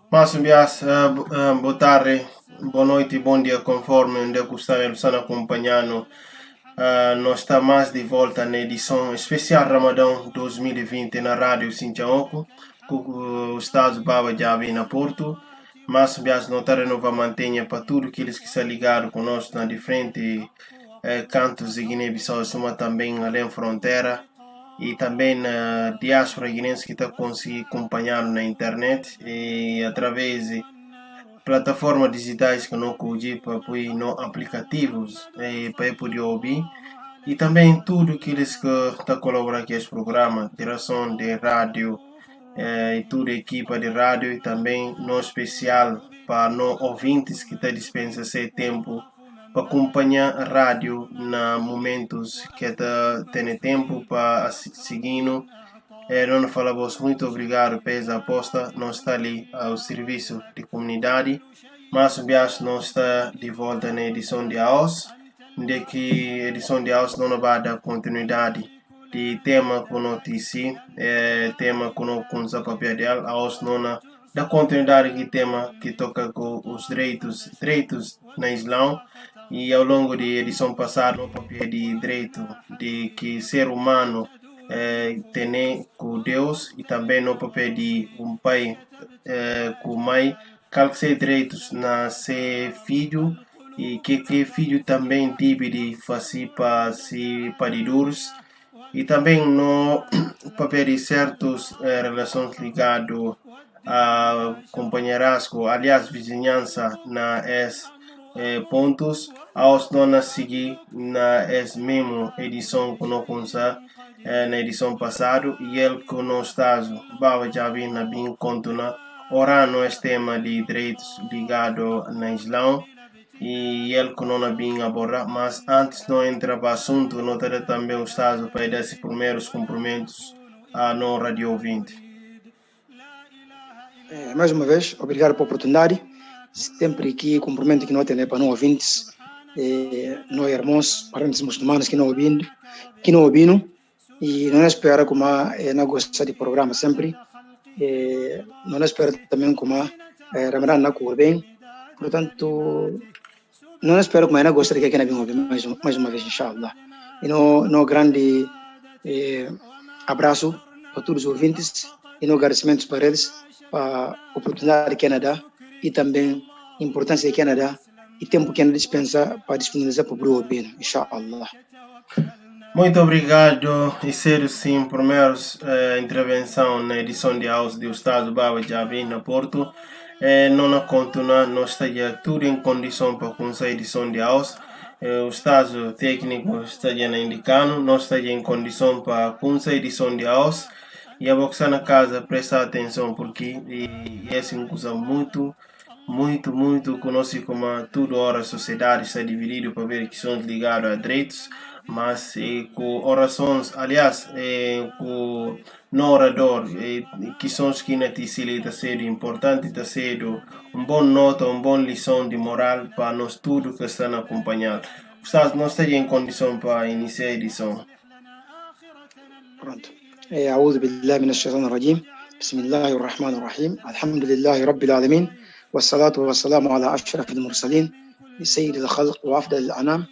Márcio Bias, boa tarde, boa noite e bom dia, conforme onde é que está acompanhando. Nós estamos mais de volta na edição especial Ramadão 2020 na Rádio Sintiaoco, com o Estado Baba Javi na Porto. Márcio Bias, não está renova mantenha para tudo aqueles que estão ligados conosco na diferente cantos de Guiné-Bissau, suma também além fronteira e também na diáspora guinense que está conseguindo acompanhar na internet e através de plataformas digitais que não cuji para apoiar no aplicativos para poder ouvir e também tudo que eles que está colaborando aqui esse programa, direção de rádio e toda a equipa de rádio e também no especial para nós ouvintes que está dispensa esse tempo para acompanhar a rádio na momentos que está tendo tempo para seguindo. Não falamos muito obrigado pela aposta, não está ali ao serviço de comunidade, mas o Bias não está de volta na edição de AOS, de que a edição de AOS não vai dar continuidade de tema com notícia, tema com o papel dela, AOS não dá continuidade de tema que toca com os direitos na Islã, e ao longo da edição passada, o papel de direito de que ser humano tem com Deus e também no papel de pai com mãe, calque direitos na ser filho e que filho também deve de fazer para se pariduros e também no papel de certas relações ligadas a companheirasco, aliás, vizinhança na pontos, aos donas seguir na mesma edição que nós na edição passada e ele que nós estamos já vindo bem contuna orando este tema de direitos ligado na Islã e ele que não bem abordar, mas antes de não entrar para o assunto, nós também o Estado para dar esses primeiros cumprimentos a no Radio ouvinte. Mais uma vez, obrigado pela oportunidade. Sempre que cumprimento que nós temos para nós ouvintes, nós irmãos, parentes muçulmanos que não ouviram, e não espera como não gosta de programa sempre, não espera também como Ramadan na cor bem, portanto, não espero como não gosta de que não ouvir mais uma vez, inshallah. E no grande abraço para todos os ouvintes e no agradecimentos para eles, para a oportunidade que ela dá e também a importância que ela dá e tempo que ela dispensa para disponibilizar para o ouvir, inshallah. Muito obrigado e ser sim primeira intervenção na edição de house do Estado Baba Javi na Porto. Não continua, nós estamos tudo em condição para começar a edição de house. O Estado técnico está indicando, nós estamos em condição para começar a edição de house. E a boxa na casa prestar atenção porque é uma coisa muito conhecida como toda hora a sociedade está dividida para ver questões ligadas a direitos, mas com orações, aliás, com no orador, questões que na TCL está sendo importante, está sendo boa nota, boa lição de moral para nós tudo que estão acompanhando. Estás, nós estamos em condição para iniciar a edição. Pronto. أعوذ بالله من الشيطان الرجيم بسم الله الرحمن الرحيم الحمد لله رب العالمين والصلاة والسلام على أشرف المرسلين سيد الخلق وأفضل الأنام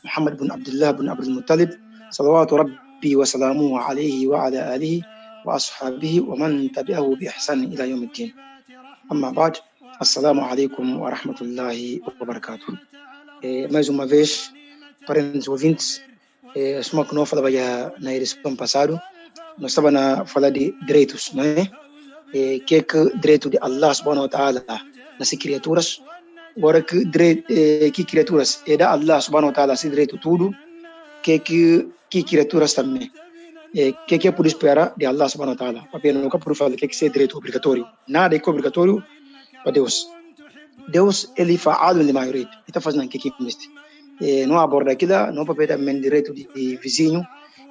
محمد بن عبد الله بن عبد المطلب صلوات ربي وسلامه عليه وعلى آله وأصحابه ومن تبعه بإحسان إلى يوم الدين أما بعد السلام عليكم ورحمة الله وبركاته mais uma vez parentes ouvintes suma que não falava já na edição passada. Nós estávamos a falar de direitos, não é? Que é direito de Allah subhanahu wa ta'ala nas criaturas. Agora que criaturas é da Allah subhanahu wa ta'ala esse direito tudo, que criaturas também. Que é por esperar de Allah subhanahu wa ta'ala. Porque nunca por falar que é direito obrigatório. Nada é obrigatório para Deus. Deus, ele faz de maioria. Ele está fazendo o que existe. Não aborda aquilo, não pode também direito de vizinho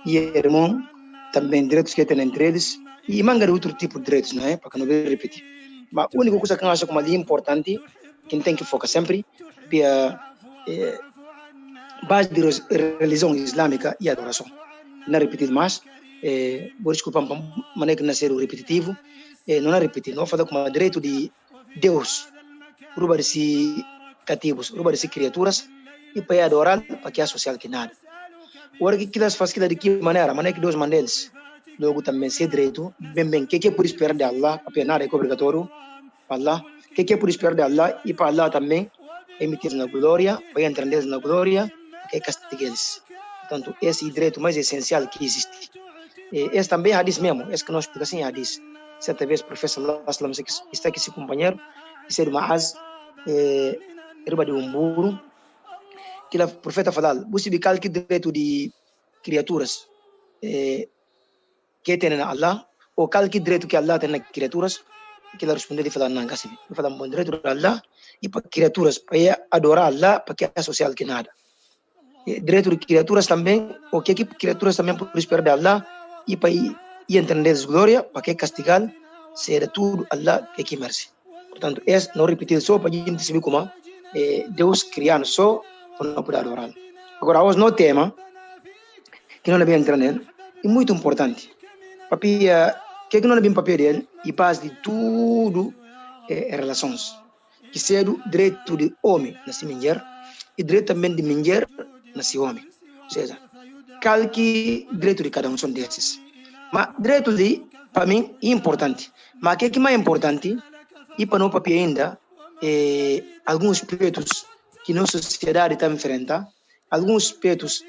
e irmão, também direitos que tem entre eles e manga de outro tipo de direitos, não é? Para que não venha repetir. Mas a única coisa que eu acho como ali importante, que tem que focar sempre, é a base de religião islâmica e adoração. Não repetir mais, vou desculpar, maneira que não ser repetitivo, não é repetir, não falar como direito de Deus, ruba desse cativos, ruba desse criaturas e para adorar para que é social que nada. Ora que elas faz de que maneira que Deus manda eles. Logo também ser direito, bem, que é por esperar de Allah, para nada é obrigatório para Allah, que é por esperar de Allah e para Allah também emitir na glória, para entrar na glória, que é castigar eles. Portanto, esse direito mais essencial que existe. Esse também é hadith mesmo, esse que nós explicamos assim é hadith. Certa vez o professor Sallallahu está aqui seu companheiro, disse de Maaz, riba de burro, que o profeta falou, você bical que direito de criaturas que tem na Allah, ou qual que direito que Allah tem na criaturas, que ela respondeu de falar não, assim, ele fala bom direito de Allah e para criaturas para adorar Allah, para que é social que nada. Direito de criaturas também, ou que criaturas também por esperar de Allah e para entender a glória, para que castigar, será tudo Allah que merece. Portanto, não repetir só para a gente saber como Deus criando só para não poder adorar. Agora, hoje no tema, que não é bem entrar nele, é muito importante. Papia, que não é bem papel dele, e base de tudo relações. Que seja o direito de homem na si mulher, e direito também de mulher na si homem. Ou seja, qualquer direito de cada um são desses. Mas direito de, para mim, é importante. Mas o que é mais importante, e para não papel ainda, alguns aspectos que nossa sociedade está enfrentando, alguns aspectos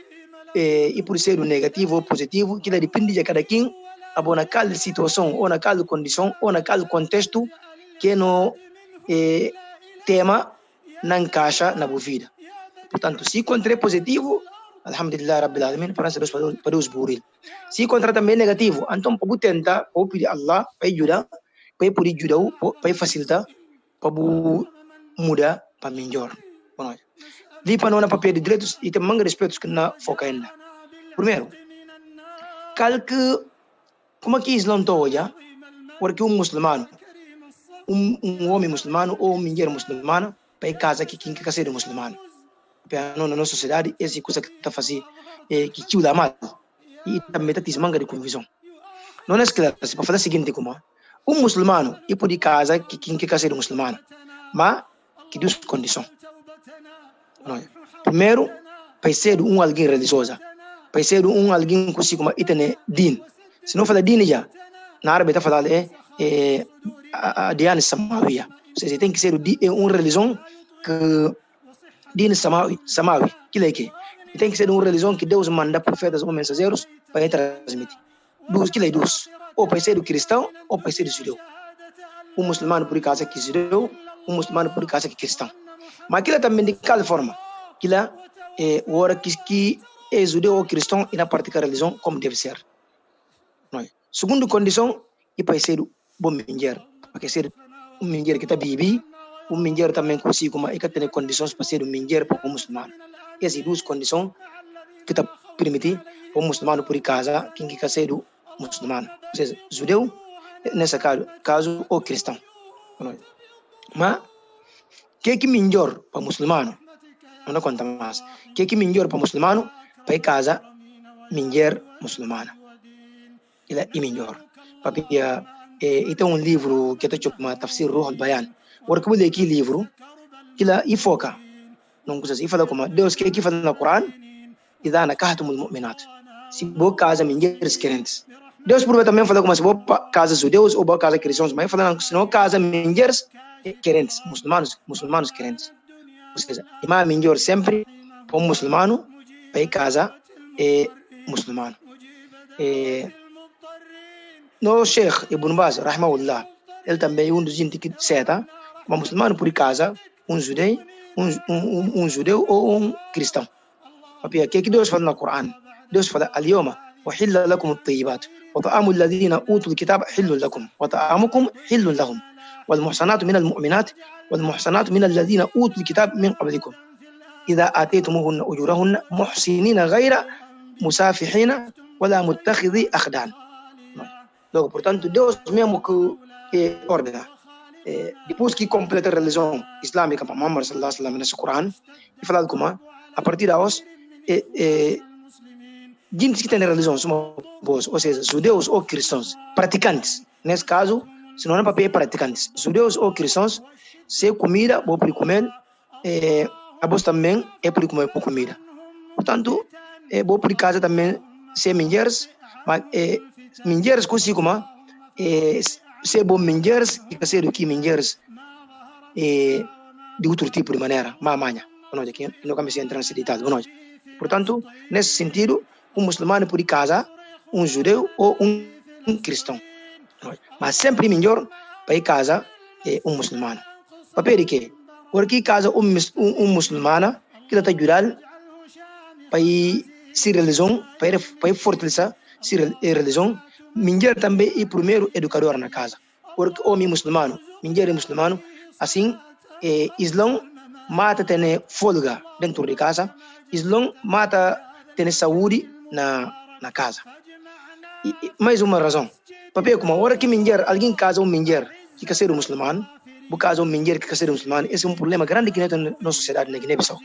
e por ser negativo ou positivo, que depende de cada quem, a naquela situação, ou naquela condição, ou naquele contexto que no tema não encaixa na vida. Portanto, se encontrar positivo, alhamdulillah, rabbil alamin, para os burir. Se encontrar também negativo, então para tentar, para pedir Allah, para ajudar, para poder ajudar, para facilitar, para mudar para melhor. Vi para não papel de direitos e tem manga aspectos que não foca ainda. Primeiro, como que Islã está hoje, porque muçulmano, homem muçulmano ou uma mulher muçulmana, para casa que quem quer ser muçulmano. Na nossa sociedade, essa coisa que está fazendo, que tio da mal, e também está manga de confusão. Não é claro, se para fazer o seguinte, como muçulmano, e pode casa que quem quer ser muçulmano, mas que duas condições. Primeiro, para ser alguém religiosa, para ser alguém que como itene din. Se não fala din já, na árabe está falando a diana samawiya. Ou seja, tem que ser uma religião que din samawi, que é que tem que ser uma religião que Deus manda profetas ou mensageiros para transmitir. Duas, ou para ser cristão ou para ser judeu. Muçulmano por causa que judeu, muçulmano por causa que cristão. Mas aquilo também de cada forma, aquilo o hora que é judeu ou cristão e na prática da religião como deve ser. Segunda condição, é para ser bom mulher, para ser mulher que está vivi, mulher também consigo, mas que tem condições para ser mulher para o muçulmano. Essas duas condições que está permitir para o muçulmano por casa, quem quer ser muçulmano, ou seja, judeu, nesse caso, ou cristão. Mas que é melhor para o muçulmano? Não conta mais. Que é melhor para o muçulmano? Para casa, mulher muçulmana. Ele é melhor. Papia, tem livro que eu chamo Tafsir Ruh al-Bayan. O que eu li aqui livro, que ele foca. Não coisa assim, fala como Deus que fala no Corão, e dá na carta dos mu'minat. Se boa casa mulheres crentes. Deus por também fala como se boa casa judeus ou boa casa cristãos, mas fala se não casa mulheres crentes, muçulmanos crentes. Ou seja, imam melhor sempre para um muçulmano para casa muçulmano. No Sheikh Ibn Baz, rahimahullah, ele também é dos gente que seta, um muçulmano por casa, um judeu ou um cristão. Porque que Deus fala no Corão? Deus fala, al-yawma uhilla lakum at-tayyibat wa ta'amu alladhina utul kitaba hillun lakum wa ta'amukum hillun lahum wal muhsanatu min al-mu'minat wal muhsanatu min alladhina utul kitab min qablikum idha ataytumuhunna ujurahunna muhsinina ghayra musafihina wala muttakhidhi akhdan. Donc, portanto, Deus mesmo que ordena. Depois que completa a religião islâmica para Muhammad sallallahu alaihi wasallam nesse Corão, e fala como a partir de hoje, gente que tem religião são bons, ou seja, judeus ou cristãos, praticantes. Nesse caso, se não é papel praticantes. Judeus ou cristãos, se comida, vou por comer, a voz também é por comer por comida. Portanto, vou por casa também, se mulheres, mas mulheres consigo, mas se bom mulheres, e que ser que mulheres de outro tipo de maneira, mas amanhã, que não cabe se entrar nesse ditado, portanto, nesse sentido, um muçulmano por casa, um judeu ou um cristão, mas sempre melhor para ir casa um muçulmano. Papel de quê? Porque casa um muçulmano que está ajudando para ir se religião, para ir fortalecer se religião, melhor também e primeiro educador na casa. Porque homem muçulmano, mulher é muçulmano, assim, Islã mata ter folga dentro de casa, Islã mata ter saúde na casa. E mais uma razão, papel como hora que mulher, alguém casa um mulher que quer ser um muçulmano, por causa um mulher que quer ser um muçulmano, esse é um problema grande que tem na sociedade na Guiné-Bissau.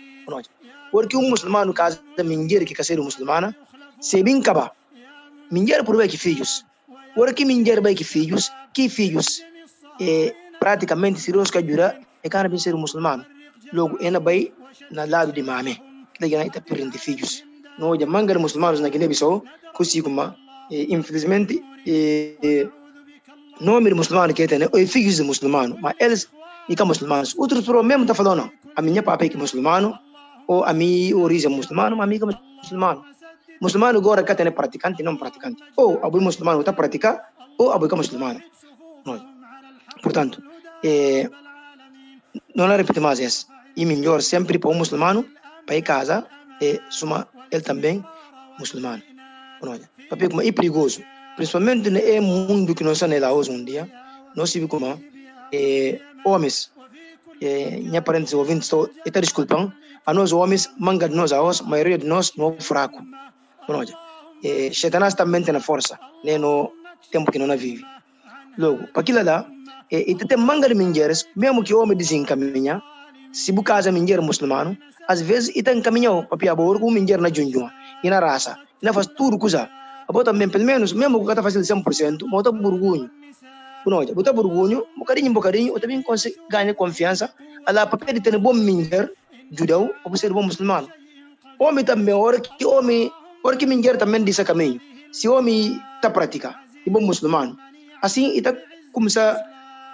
Porque um muçulmano casa mulher que quer ser um muçulmana, se bem acaba, mulher por ver que filhos, porque mulher vai que filhos praticamente se os que ajudar é cara bem ser um muçulmano, logo ela vai na lado de mame, que daí está perdendo filhos. Não há mangar muçulmanos na Guiné-Bissau, consigo mas infelizmente nome de muçulmano que tem, ou filhos de muçulmano, mas eles ficam muçulmanos. Outros mesmo está falando, a minha papai que é muçulmano, ou a minha origem muçulmano, mas a minha é muçulmano. Muçulmano agora que tem praticante e não praticante. Ou a muçulmano está praticando, ou a muçulmano. Portanto, não repito mais isso. E melhor sempre para um muçulmano, para ir casa, suma ele também muçulmano. Papel como é perigoso. Principalmente no mundo que nós estamos lá hoje um dia, nós vimos como homens, minha parentes ouvintes estão desculpando, a nós homens, manga de nós a hoje, a maioria de nós não é fraco. Satanás também tem a força, no tempo que não vive. Logo, para aquilo lá, e tem manga de mulheres, mesmo que o homem desencaminha, se por casa mulher muçulmano, às vezes ele encaminhou para piabor com mulher na junjuma, e na raça, e na faz tudo coisa. Abo também, pelo menos, mesmo que está fazendo 100%, mas está burgunho. Bota burgunho, bocadinho, ou também consegue ganhar confiança, a lá papel de ter bom mulher, judeu, ou ser bom muçulmano. Homem também, hora que mulher também disse caminho. Se o homem está praticando, é bom muçulmano. Assim, ele está começando a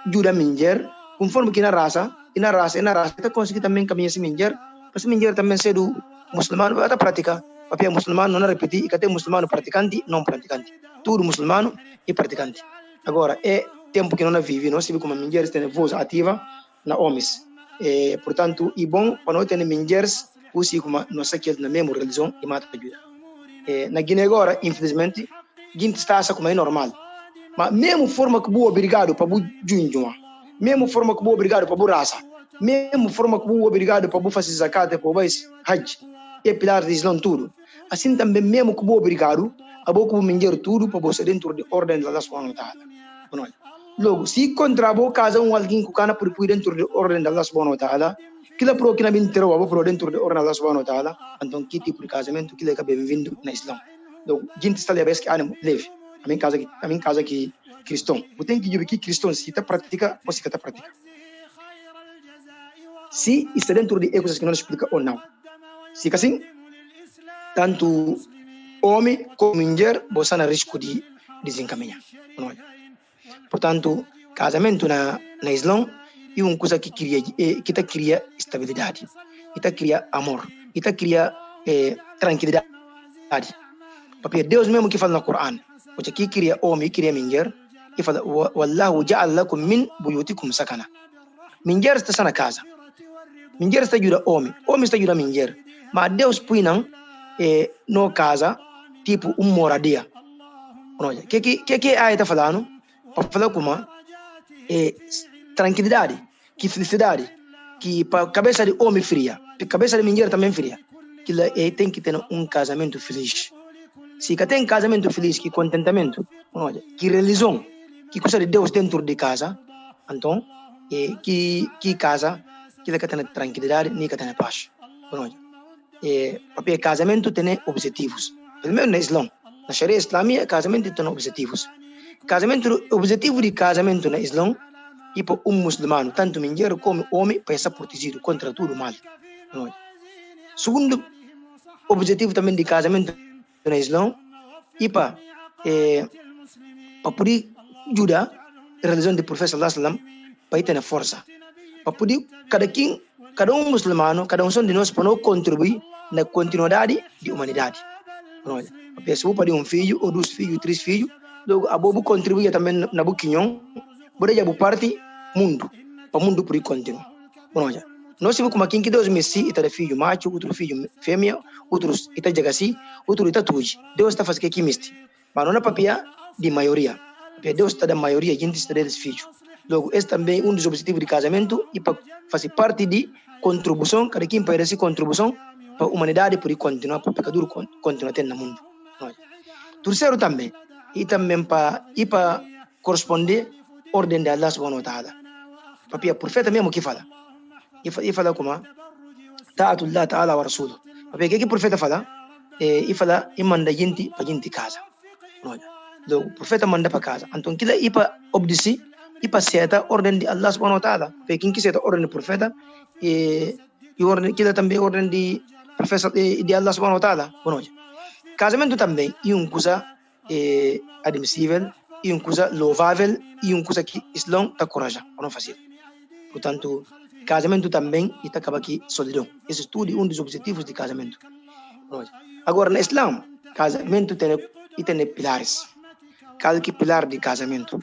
ajudar a mulher, conforme que na raça, está conseguindo também caminhar essa mulher, para essa mulher também ser do muçulmano, vai estar praticando. Papel muçulmano, não repetir, e que tem muçulmano praticante, não praticante. Tudo muçulmano e praticante. Agora, é tempo que não vive, nós sabemos como mulheres têm voz ativa na homens. Portanto, é bom para nós ter mulheres, assim como nós aqui na mesma religião, e mata ajuda. Na Guiné agora, infelizmente, a gente está como é normal. Mas mesmo forma que boa obrigado para o junjuma, mesmo forma que boa obrigado para o raça, mesmo forma que boa obrigado para o fazer zakat, para o hajj, é pilar de Islã tudo. Assim também mesmo que boa obrigado, a boa mulher tudo para você dentro de ordem da Allah subhanahu wa ta'ala. Logo, se contra a boa casa alguém que cana por dentro de ordem da Allah subhanahu wa ta'ala, que lá pro que na mentira a por dentro de ordem da Allah subhanahu wa ta'ala, então que tipo de casamento que ele é bem-vindo na Islã. Logo, gente está ali que ânimo leve. A minha casa que cristão. Você tem que dizer que cristão se está pratica ou se está pratica. Se está dentro de coisas que não explica ou não. Se assim, tanto homem como mulher você na risco de desencaminhar. Portanto, casamento na Islã é uma coisa que cria estabilidade, que cria amor, que cria tranquilidade. Porque Deus mesmo que fala no Corão, porque que cria homem, cria mulher, e fala, Wallahu ja'al lakum min buyutikum sakana. Mulher está na casa. Mulher está ajuda homem está ajuda mulher. Mas Deus põe no casa, tipo moradia. Que a está falando? Para falar como tranquilidade, que felicidade, que para cabeça de homem fria, para cabeça de mulher também fria. Que tem que ter um casamento feliz. Se tem um casamento feliz, que contentamento, que religião, que coisa de Deus dentro de casa, então, que casa, que tem tranquilidade, nem que tem paz. Porque casamento tem objetivos. Pelo menos na Islã, na Sharia Islâmica, casamento tem objetivos. Casamento, o objetivo de casamento na Islã é para muçulmano, tanto mulher como homem, para ser protegido contra tudo mal. Segundo objetivo também de casamento na Islã é para poder ajudar a religião do profeta sallallahu alaihi wasallam para ter força. Para poder cada muçulmano, cada de nós para não contribuir na continuidade da humanidade. A pessoa pode filho, ou 2 filhos, 3 filhos, logo a bobo contribui também na buquinhão, para já parte mundo, para o mundo por continuar. Nós temos como aqui que Deus messi, está filho macho, outro filho fêmea, outros está jagasi, outro está tuji. Deus está fazendo aqui misti. Mas não é papia de maioria. Deus está da maioria, a gente está dos filhos. Logo, esse também é dos objetivos de casamento e para fazer parte de contribuição, cada quem para essa contribuição para a humanidade por continuar, para o pecador continuar tendo no mundo. Terceiro também, e também para corresponder à ordem de Allah subhanahu wa ta'ala. Porque o profeta mesmo que fala. E fala como? Ta'atullah ta'ala wa rasuluh. Porque o que o profeta fala? E fala, e manda gente para gente casa. O profeta manda para casa. Então, aquilo é para obedecer, e para aceitar a ordem de Allah subhanahu wa ta'ala. Porque quem quiser a ordem do profeta, e aquilo também é a ordem de Allah subhanahu wa ta'ala. Casamento também é uma coisa admissível, é uma coisa louvável, e uma coisa que o Islã está corajoso para não fazer. Portanto, casamento também está acaba aqui solidão. Esse estudo é um dos objetivos de casamento. Agora, no Islã, casamento tem pilares. Cada pilar de casamento.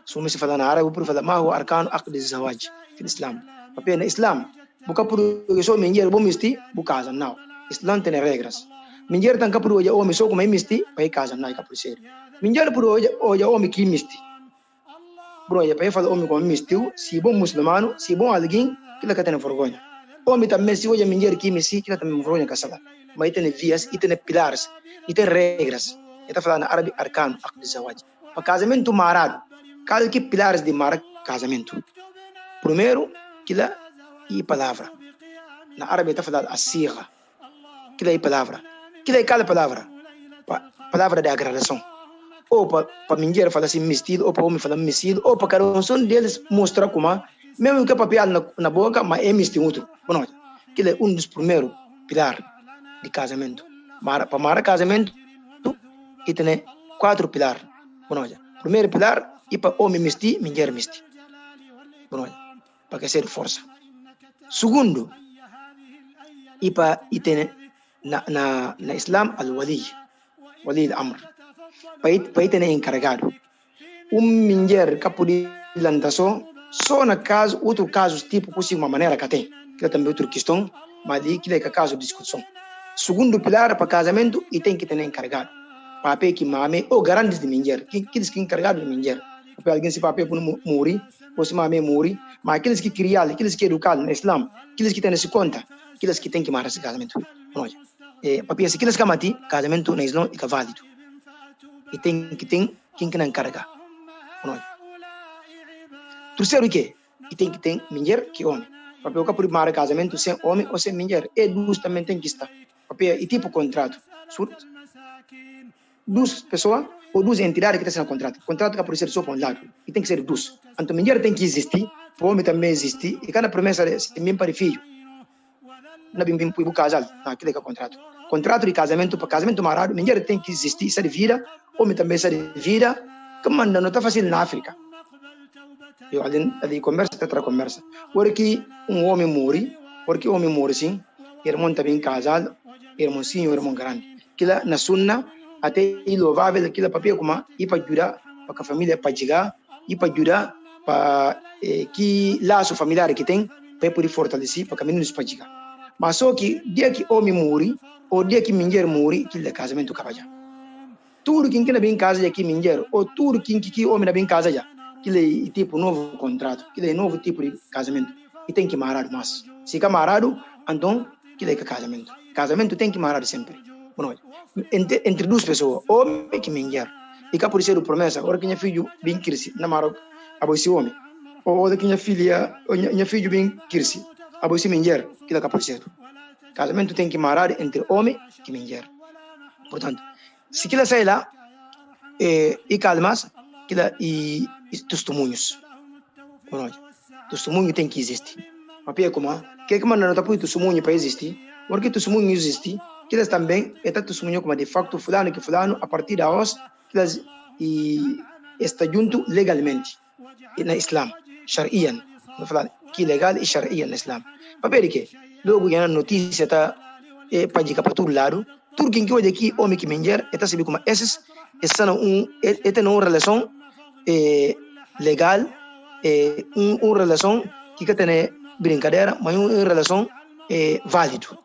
Se se fala na árabe, por falar, mas o arcano aqd zawaj no Islã. Porque no Islã, buka por isso mulher bom misti, buka casa não. Islã tem regras. Mulher tanca por hoje homem só como é misti, vai casa não é por ser. Mulher por hoje homem que misti. Bro, ya para falar homem como mistiu, se bom muçulmano, se bom alguém, que ele tem vergonha. Homem também se hoje mulher que misti, que ele tem vergonha casada. Mas tem vias, e tem pilares, e tem regras. Está falando na árabe arcano aqd zawaj. Para casamento marado, cada que pilares de mar casamento. Primeiro, que é a palavra. Na árabe está falando a sigla. Que é a palavra. Que é cada palavra? Palavra de agradação. Ou para mulher falar assim mistido, ou para homem falar mistido, ou para cada um deles mostrar como, mesmo que o papel na boca, mas é mistido outro. Bom, que é um dos primeiros pilares de casamento. Para mar casamento, e tem 4 pilares. Bom, primeiro pilar, e para homem misti, mulher misti. Bom, para que seja força. Segundo, e para tem na Islam al-wali al-amr. Para ter encarregado. Mulher que pode lançar só na caso, outro caso tipo por uma maneira que tem. Que é também outra questão, mas que é caso de discussão. Segundo pilar para casamento, e tem que ter encarregado. Papel que mame ou garantes de mulher, que eles que encarregado de mulher. Porque alguém se papel por morrer, ou se mame morrer, mas aqueles que criam, aqueles que educam no Islam, aqueles que têm esse conta, aqueles que têm que marcar esse casamento. Papel se aqueles que mati, casamento no Islam é válido. E tem quem que não encarrega. Terceiro que? E tem que ter mulher que homem. Papel que por marcar casamento sem homem ou sem mulher. E duas também tem que estar. Papel e tipo contrato. Duas pessoas ou duas entidades que estão no contrato. O contrato que pode ser só para um lado. E tem que ser duas. Então, mulher tem que existir, o homem também existe. E cada promessa é bem para filho. Não é bem para o casal. Não, aquilo é o contrato. Contrato de casamento, para casamento marado, mulher tem que existir, ser de vida, homem também ser de vida. Que manda, não está fácil na África. Eu ali conversa, outra conversa. Porque homem morre sim, irmão também casado, irmãozinho, irmão grande. Aquilo na sunna, até é louvável, aquilo papel como e para ajudar, para a família para chegar, e para ajudar, para que laço familiar que tem, para poder fortalecer, para caminhos para chegar. Mas só que dia que homem morre, ou dia que mulher morre, aquilo é casamento acaba já. Tudo quem não bem casa já que mulher, ou tudo quem homem não bem casa já, aquilo é tipo novo contrato, aquilo é novo tipo de casamento. E tem que marado mais. Se fica marado, então, aquilo é casamento. Casamento tem que marado sempre. Bom, entre duas pessoas, homem e mulher. E cá por ser promessa, agora que minha filho bem cresce, na Marocco, a esse homem. Ou que minha filho bem cresce, a esse mulher, que é por ser. Casamento tem que marar entre homem e mulher. Portanto, se ela sai lá e calmas, e testemunhos. Testemunho tem que existir. Papia como que não está por testemunho para existir, porque testemunho existe, que eles também está testemunho como de facto fulano que fulano a partir da hoje que eles está junto legalmente na Islam, Sharian, não falar que legal e Sharian na Islam. Papia que logo a notícia está para dica para todo lado, tudo quem que hoje aqui homem que mulher está sabendo como esses estão uma relação legal, uma relação que tem brincadeira, mas uma relação válido.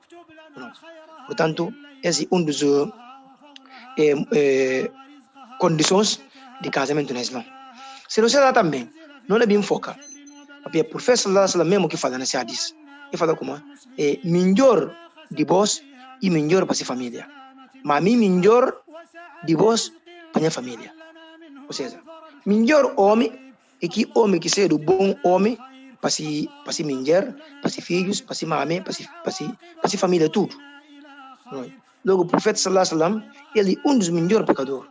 Portanto, esse é dos condições de casamento no Islã. Se você dá também, não é bem foca. Porque o professor sallallahu mesmo que fala nesse hadith, ele fala como melhor de vós e melhor para sua família. Mas melhor de vós para minha família. Ou seja, melhor homem é que homem que seja bom homem para si mulher, para si filhos, para si mãe, para si família tudo. Logo o profeta sallallahu alaihi wasallam, ele dos melhores pecadores.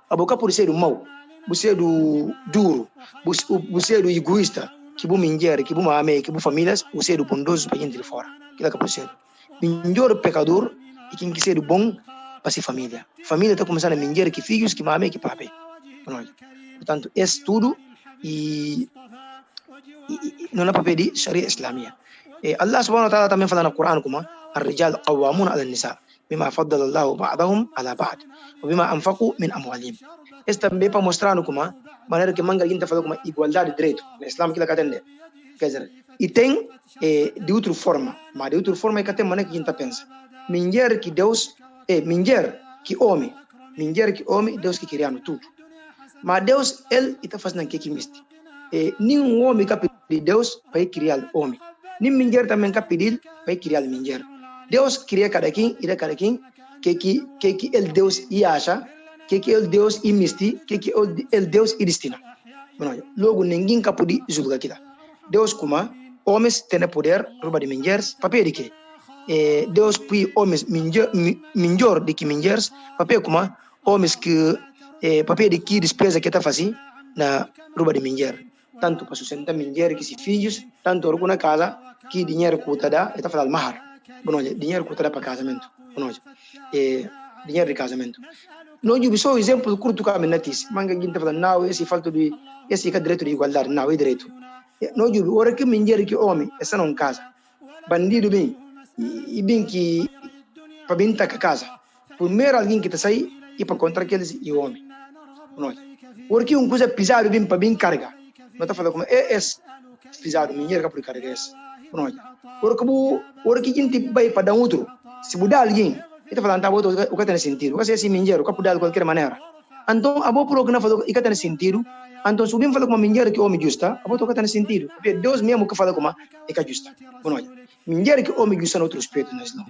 A boca por ser mau, por ser duro, por ser egoísta, que bu mulher, que bu mãe, que bu famílias, por ser bondoso para gente de fora. Que é que por ser melhor pecador e quem que ser bom para si família. Família está começando a mulher, que filhos, que mãe, que papai. Portanto, é tudo e não é para pedir Sharia Islamia. Allah subhanahu wa ta'ala também fala no Coran como الرجال قوامون على النساء بما فضل الله بعضهم على بعض وبما أنفقوا من أموالهم. Este também para mostrar como maneira que manga gente fala como igualdade de direito. No Islam que ela atende. Quer dizer, e tem de outra forma, mas de outra forma é que tem maneira que a gente pensa. Mulher que Deus mulher que homem, Deus que criou tudo. Mas Deus ele está fazendo que miste. Nenhum homem que pedir Deus para criar homem. Nem mulher também que pedir para criar mulher. Deus cria cada quem que ele Deus e acha, que ele Deus e miste, que ele Deus e destina. Logo ninguém que pode julgar aquilo. Deus como homens têm poder roubar de mulheres, papel de que Deus põe homens melhor do que mulheres, papel como homens que papel de que despesa que está fazendo na rouba de mulher. Tanto para sustentar mulher que se filhos, tanto alguma casa que dinheiro que dá, está falando mahar. Dinheiro que dá para casamento. Dinheiro de casamento. Não eu só exemplo curto que a notícia. Manga gente falando não esse falta de esse que direito de igualdade, não é direito. Não eu hora que mulher que homem essa não casa. Bandido bem e bem que para bem tá casa. Primeiro alguém que está sai e para contra aqueles e homem. Porque coisa pisado bem para bem carga. Não está falando como é pisado mulher que por carga esse. Porque gente vai para dar outro. Se mudar alguém, está falando tá o que tem sentido. O que é assim mulher, o que pode de qualquer maneira. Então a boa pro que não fala o que tem sentido. Então subim fala como mulher que homem justa, a boa o que tem sentido. Porque Deus mesmo que fala como é que justa. Mulher que homem justa no outro respeito nós não.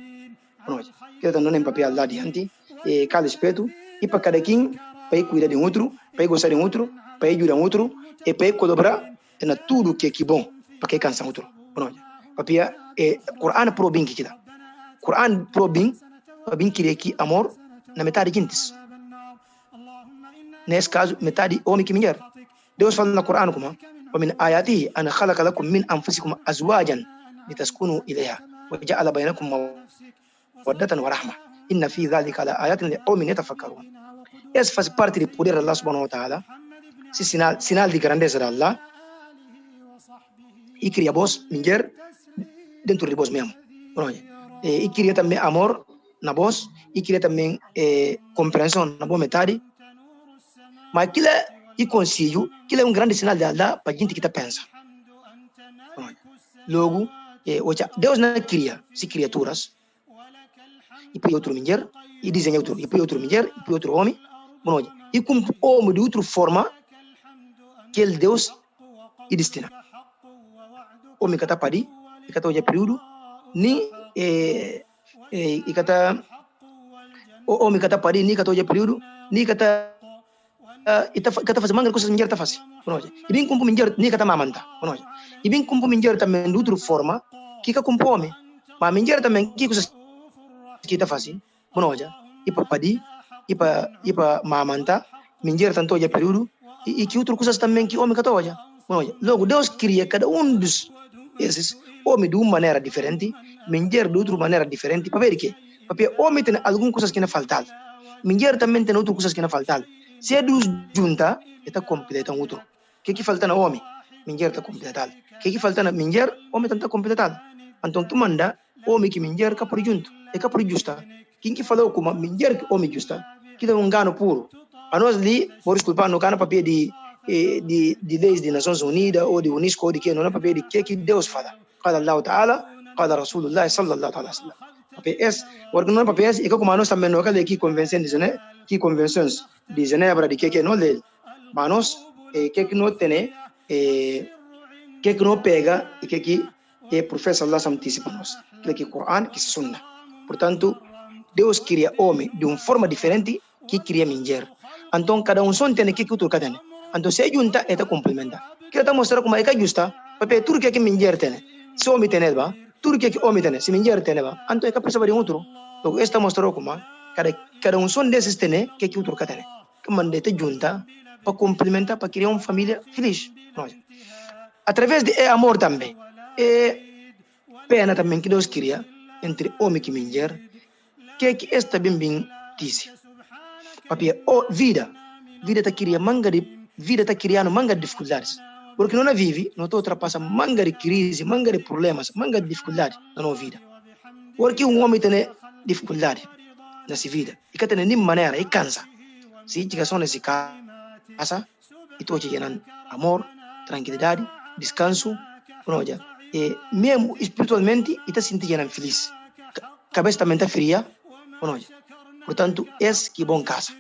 Que tá não em papel lá diante e cada respeito e para cada quem para cuidar de outro, para gostar de outro, para ajudar outro e para colaborar na tudo que é bom para que cansa outro. Papia Quran pro bem que kita. Quran pro bem queria que amor na metade quintes. Nesse caso metade homem que mulher. Deus fala no Quran como ومن آياته أن خلق لكم من أنفسكم أزواجا لتسكنوا إليها وجعل بينكم مودة ورحمة إن في ذلك لآيات لقوم يتفكرون. Essa faz parte do poder de Allah subhanahu wa ta'ala. Esse sinal de grandeza de Allah. E cria vós, mulher, dentro de vós mesmo. E cria também amor na voz. E cria também compreensão na boa metade. Mas aquilo é conselho, aquilo é grande sinal de Allah para a gente que está pensando. Logo, Deus não cria se criaturas. E põe outra mulher, e desenha outro. E põe outra mulher, e põe outro homem. E como homem de outra forma, que ele Deus e destina. Homem que está pari, que está hoje período, nem que está homem que está pari, nem que está hoje período, nem que está fazendo manga coisas mulher está fazendo. E bem como mulher nem que está mamanta. E bem como mulher também de outra forma, que como homem, mas mulher também que coisas que está fazendo. E para padi, e para mamanta, mulher tanto hoje período, e que outras coisas também que homem catoja. Logo, Deus cria cada um desses homem de uma maneira diferente, mulher de outra maneira diferente, para ver que? Porque homem tem algumas coisas que não faltam, mulher também tem outras coisas que não faltam. Se é dos junta, está completando outro. O que falta na homem? Mulher está completado. O que falta na mulher? Homem está completado. Então, que manda homem que mulher que por junto, é que por justa. Quem que falou como mulher que homem justa, que dá engano puro. A nós ali, por desculpar, no cano papel de leis de Nações Unidas ou de Unesco ou de que não é papel de que Deus fala. Fala Allah Ta'ala, fala Rasulullah sallallahu alaihi wasallam. Papel esse, porque não é papel esse, e que como nós também não é que convenções de Genebra de que não lê. Mas nós, que não tem, que não pega e que é professor Allah antecipa nós. Que Coran, que Sunna. Portanto, Deus cria homem de uma forma diferente que cria mulher. Então, cada um só tem que outro tem. Então, se junta, é complementa. Que está mostrando como é que é justa, porque tudo que mulher tem, se homem tem, tudo que homem tem, se mulher tem, então é que precisa de outro. Então, está mostrando como cada um só desses tem que outro tem. Que manda te junta para complementar, para criar uma família feliz. Através de amor também. É pena também que Deus cria entre homem e mulher, que esta bem disse. Porque vida está criando manga de dificuldades. Porque não vive, não ultrapassa manga de crise, manga de problemas, manga de dificuldade na nossa vida. Porque um homem tem dificuldade nessa vida, e que tem de maneira, e cansa. Se chega só nesse casa, e tu chega amor, tranquilidade, descanso, e mesmo espiritualmente, e está sentindo feliz. Cabeça também está fria, portanto, esse que é bom casa.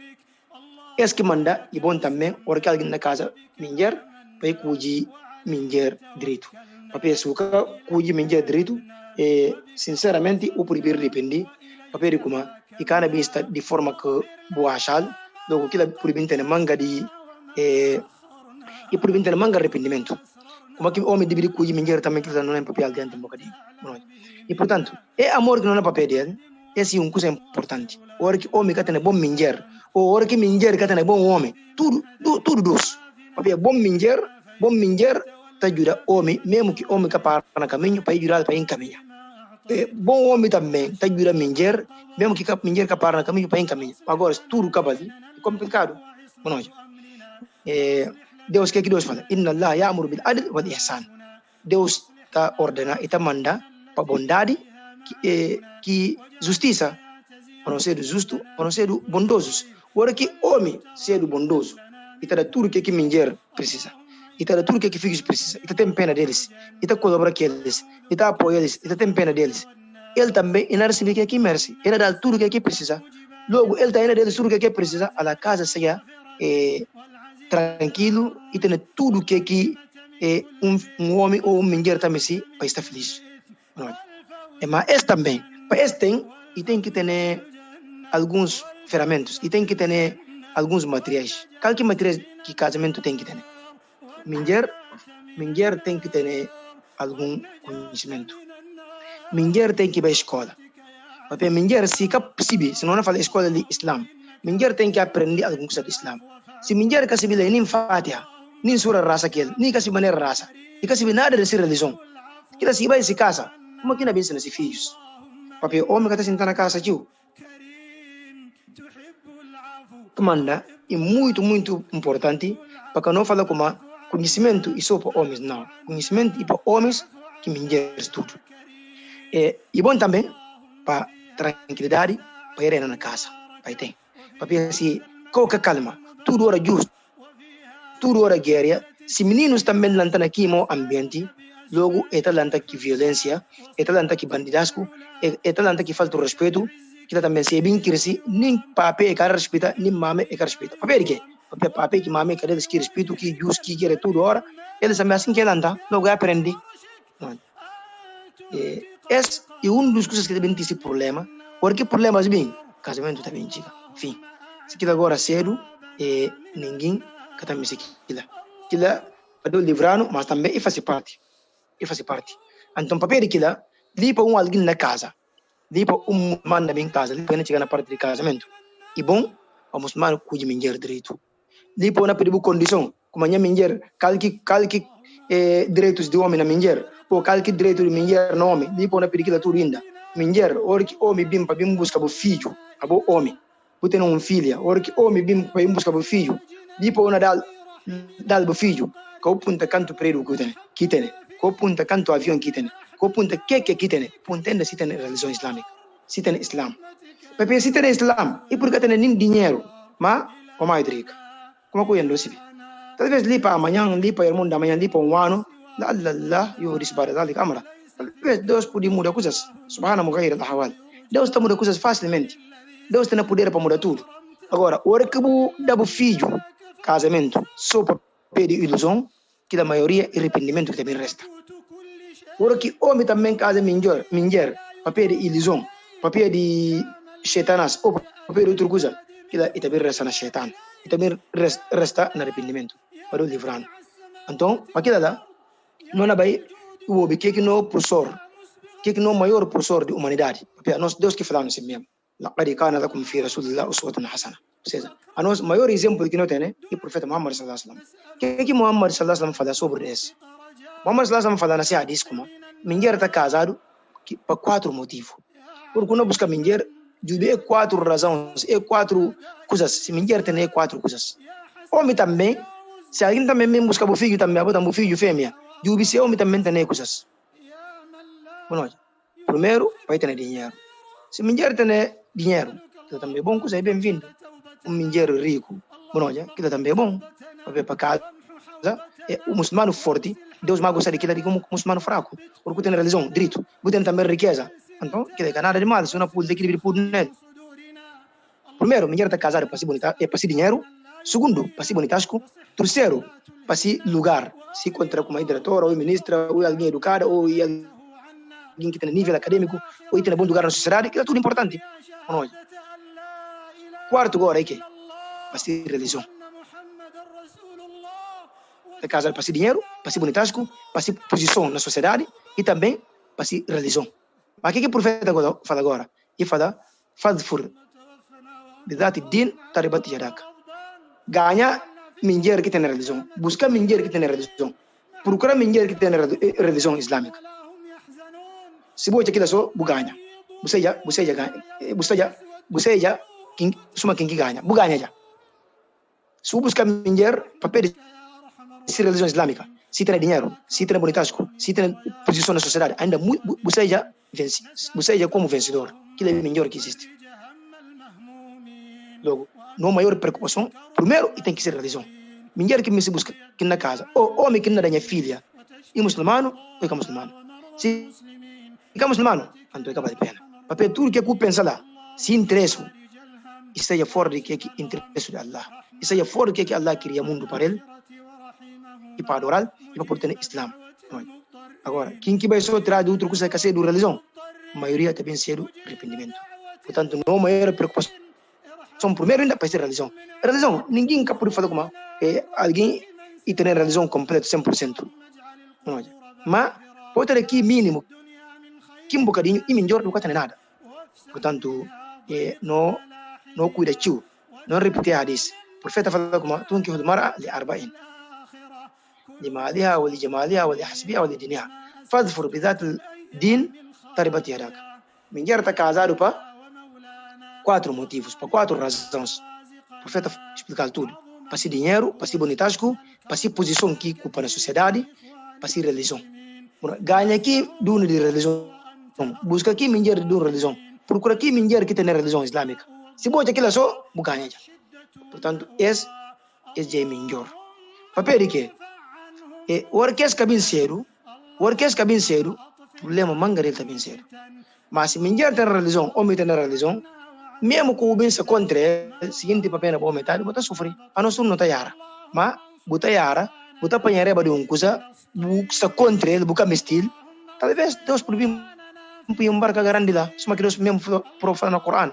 Esse que manda, e bom também, porque alguém na casa, mulher, para cuidar mulher direito. Porque se o cara cuida mulher direito, sinceramente, o primeiro depende, porque como, e cada vez está de forma que boa achar, logo que por ter manga de, e por ter manga de arrependimento. Como que o homem deveria cuidar mulher também, que não é papel dentro do bocadinho. E portanto, é amor que não é papel dele, essa é uma coisa importante. O que o homem que tem bom mulher, ou o que mulher que tem bom homem, tudo dois. Porque bom mulher te ajuda o homem, mesmo que o homem que para no caminho, para ajudar para ir caminho. Bom homem também te ajuda a mulher, mesmo que a mulher que para no caminho, para ir caminho. Agora, tudo é complicado. Deus, que Deus fala? Inna Allah ya'muru bil adl wal ihsan. Deus está ordena e está manda para bondade, que justiça, para não ser justo, para não ser bondosos. Agora que homem ser bondoso, e está tudo que mulher precisa, e está tudo que filhos precisa, e tem pena deles, e está colabora com eles, e está apoia eles, e tem pena deles. Ele também não recebe que merece, ele dá tudo que precisa. Logo, ele está deles tudo que precisa, a casa seja tranquilo e tem tudo que um homem ou uma mulher também se para estar feliz. Mas esse também, para esse tem que ter alguns ferramentas e tem que ter alguns materiais. Qualquer material que casamento tem que ter. Mulher tem que ter algum conhecimento. Mulher tem que ir para a escola. Porque mulher, se não fala escola de Islam, mulher tem que aprender alguma coisa do Islam. Se mulher que se vê nem Fatiha, nem sura raça que nem que se maneira raça, e que se vê nada dessa religião, que se vai se casa, como que não pensa nesses filhos? Porque o homem que está sentado na casa, tio, que manda é muito importante, porque não fala como conhecimento e só para homens, não. Conhecimento e para homens que mulheres tudo. E bom também para tranquilidade, para ir na casa, para ter. Porque se qualquer calma, tudo hora justo, tudo hora guerra, se meninos também lançam aqui no ambiente, logo é talanta que violência, é talanta que bandidasco, é talanta que falta respeito, que também se bem cresce, nem papai é cara respeita, nem mame é cara respeita. Papai que? Papai que mame é cara que respeito, que justo, que quer tudo hora, eles também assim que lanta, logo aprende. Esse é dos coisas que também tem esse problema, porque problemas bem, casamento também chega, enfim. Se quer agora cedo, ninguém que também se quer. Quila para livrando, mas também faz parte. Então papel que lá, li para alguém na casa, li para manda bem casa, li para chegar na parte de casamento. E bom, vamos mandar cuidar mulher direito. lipo na pedibu condição como nya minger calque direitos de homem na minger ou calque direito de minger no homem lipo na pedikila tudo ainda minger orki homem bim para bim busca bo filho abo homem botando filha orki homem bim para bim busca bo filho lipo na dal bo filho ko punta canto predo kitene ko punta canto avião kitene ko punta keke kitene punta ainda se tem religião islâmica se tem islam porque se tem islam e por que tem nem dinheiro mas como é que como que eu sibi talvez lipa amanhã lipa irmão da manhã lipa ano la yuris para dali câmara talvez Deus pode mudar coisas subhanahu wa ta'ala Deus está mudando coisas facilmente Deus tem poder para mudar tudo agora o que bu dá filho casamento só para pedir ilusão que a maioria é arrependimento que também resta o que homem também casa minger para pedir ilusão para pedir shetanas ou para pedir outra coisa que também resta na shetan e também resta no arrependimento para o livrando então aquilo lá não é bem o que não professor que não maior professor de humanidade porque nós Deus que falamos assim mesmo laqad kana lakum fi rasulillah uswatun hasana ou seja a nós maior exemplo que nós temos é o profeta Muhammad sallallahu alaihi wasallam que Muhammad sallallahu alaihi wasallam fala sobre isso Muhammad sallallahu alaihi wasallam fala nesse hadis como minger está casado por 4 motivos por quando busca minger de 4 razões e 4 coisas se minger tem 4 coisas homem também se alguém também busca o filho também bota o filho fêmea de se homem também tem coisas bueno primeiro vai ter dinheiro se minger tem dinheiro que também é bom coisa é bem-vindo minger rico bueno que também é bom para casa é o muçulmano forte Deus mais gosta de que ele como muçulmano fraco porque tem religião direito tem também riqueza então que é nada de mal se não pode equilibrar por nele primeiro minger está casado para si bonita é para si dinheiro segundo para si bonitasco terceiro para si lugar se encontra com uma diretora ou ministra ou alguém educado ou alguém que tem nível acadêmico ou tem bom lugar na sociedade que é tudo importante quarto agora é que para si religião é casado para si dinheiro para si bonitasco para si posição na sociedade e também para si religião mas o que o profeta fala agora e fala fadfur bidati din taribat yadak ganha minger que tem religião busca minger que tem religião procura minger que tem religião islâmica se você quer só ganha você já suma quem ganha ganha já se busca minger papel de religião islâmica se tem dinheiro se tem bonitasco se tem posição na sociedade ainda você já vence você já como vencedor que é o melhor que existe logo não maior preocupação primeiro tem que ser religião minger que me se busca que na casa ou homem que na da minha filha e muçulmano ou que muçulmano se que muçulmano então é capaz de pena papel tudo que eu pensa lá se interessa esteja fora de que interesse de Allah esteja fora de que Allah queria mundo para ele e para adorar e para poder ter Islam agora quem que vai só tirar de outra coisa que é do religião a maioria também ser do arrependimento portanto não maior preocupação primeiro ainda para ser religião ninguém pode falar como alguém e ter religião completa 100% mas pode ter aqui mínimo que um bocadinho e melhor nunca tem nada portanto não cuida tio não repetir hadis o profeta fala como tunkihu al-mar'a li arba'in لمالها ولجمالها ولحسبها ولدينها فاظفر بذات الدين تربت يداك من جرت casado para 4 motivos para 4 razões o profeta explica tudo para si dinheiro para si bonitasco para si posição que ocupa na sociedade para si religião ganha aqui dono de religião busca aqui minger de religião procura aqui minger que tem religião islâmica se boa aquilo só ganha já portanto esse é minger papel de que o orquestra cabinceiro problema mangarel também cedo mas se minger tem religião homem tem religião mesmo que o bem se contra ele seguinte papel na boa metade bota sofrer a não ser não tá yara mas bota yara bota panhareba de coisa se contra ele buka mestil talvez Deus por vir um barca grande lá só que Deus mesmo profana no Coran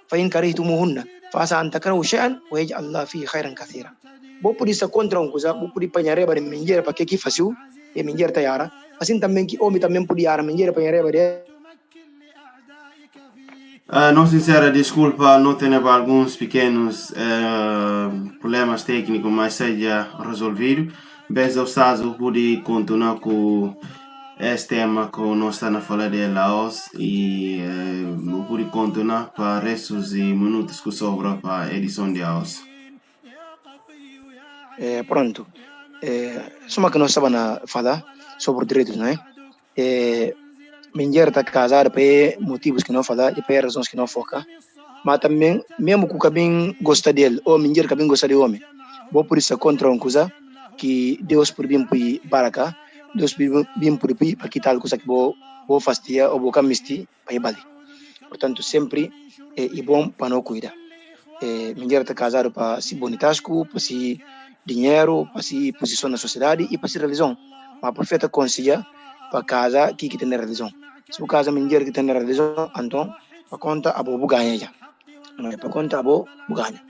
fa in karihtumuhunna fa asa an takrahu shay'an wa yaj'al Allah fihi khairan kathira bo pudi sa contra coisa bo pudi panhareba de minger para que faciu e minger tá yara assim também que homem também pode yara minger panhareba de Não sincera, desculpa, não tenho alguns pequenos problemas técnicos, mas seja resolvido. Bem, o Sazo pude continuar com este tema que nós estamos a falar de Laos e eu pude continuar para restos e minutos que sobram para a edição de Laos. Pronto. Só que nós estávamos a falar sobre direitos, não é? Mulher está casada para motivos que não falar e para razões que não foca. Mas também, mesmo que o cabim gosta dele, ou mulher cabim gosta de homem, vou por isso contra uma coisa que Deus por bem para baraka, Deus por bem por para quitar a coisa que vou fastidiar ou vou camisti para ir bali. Portanto, sempre é bom para não cuidar. Mulher está casada para se bonitasco, para se dinheiro, para se posição na sociedade e para se religião. Mas a profeta aconselha para casa que tem religião. Se o casa mulher que tem religião, então para conta a boa ganha já. Não é para conta a boa ganha.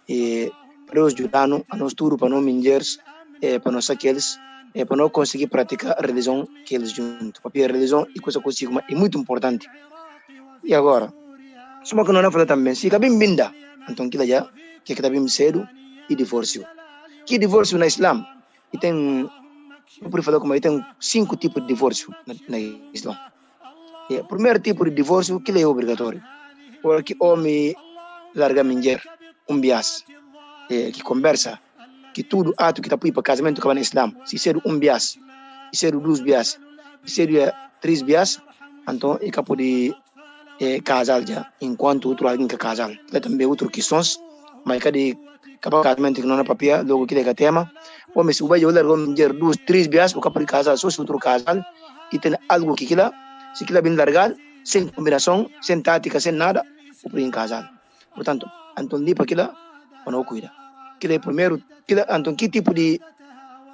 E para os judanos, a nós tudo para nós mulheres, para nós aqueles, para não conseguir praticar a religião que eles juntam. Porque a religião e coisa consigo é muito importante. E agora, só que não fala também, se cabim binda, então que já que está bem cedo e divórcio. Que divórcio na Islam? E tem, eu prefiro falar como aí tem 5 tipos de divórcio na Islam. O primeiro tipo de divórcio que é obrigatório. Porque homem larga mulher, bias, que conversa, que tudo ato que está para casamento que vai no Islam, se ser bias, se ser 2 bias, se ser 3 bias, então é capaz de casal já, enquanto outro alguém que é casal. Lá também outro questões, mas cada casamento que não é papel, logo que é tema, ou se o vai olhar como mulher 2, 3 bias, o capaz de casal, só se outro casal, e tem algo que quila, se quila bem largar, sem combinação, sem tática, sem nada, o para em casal. Portanto, então para aquilo, para não cuidar. Que é primeiro, então que tipo de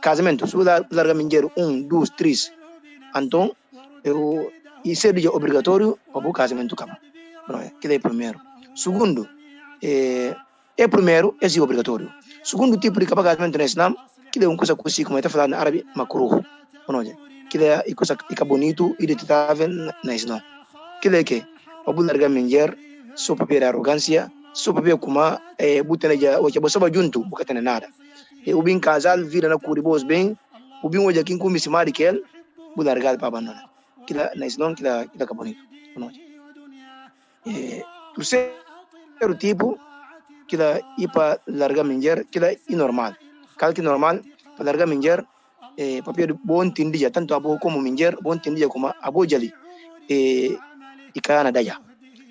casamento? Se o larga mulher 1, 2, 3, então eu isso é obrigatório para o casamento acaba. Que é primeiro. Segundo, primeiro é obrigatório. Segundo tipo de casamento no Islam, que é uma coisa consigo, como está falando em árabe, makruh. Que é uma coisa que é bonito e detetável no Islam. Que é que para largar mulher, só para ver arrogância, só para ver como botando já, o que você vai junto, porque tem nada. O bem casal vira na curibos bem, o bem hoje aqui como se mari que ele, vou largar para abandonar. Que na Islam que é bonito. Terceiro tipo que é para largar mulher, que é normal. Que normal para largar mulher, para bom entendia tanto a boa como mulher, bom entendia como a boa jali e kana daya.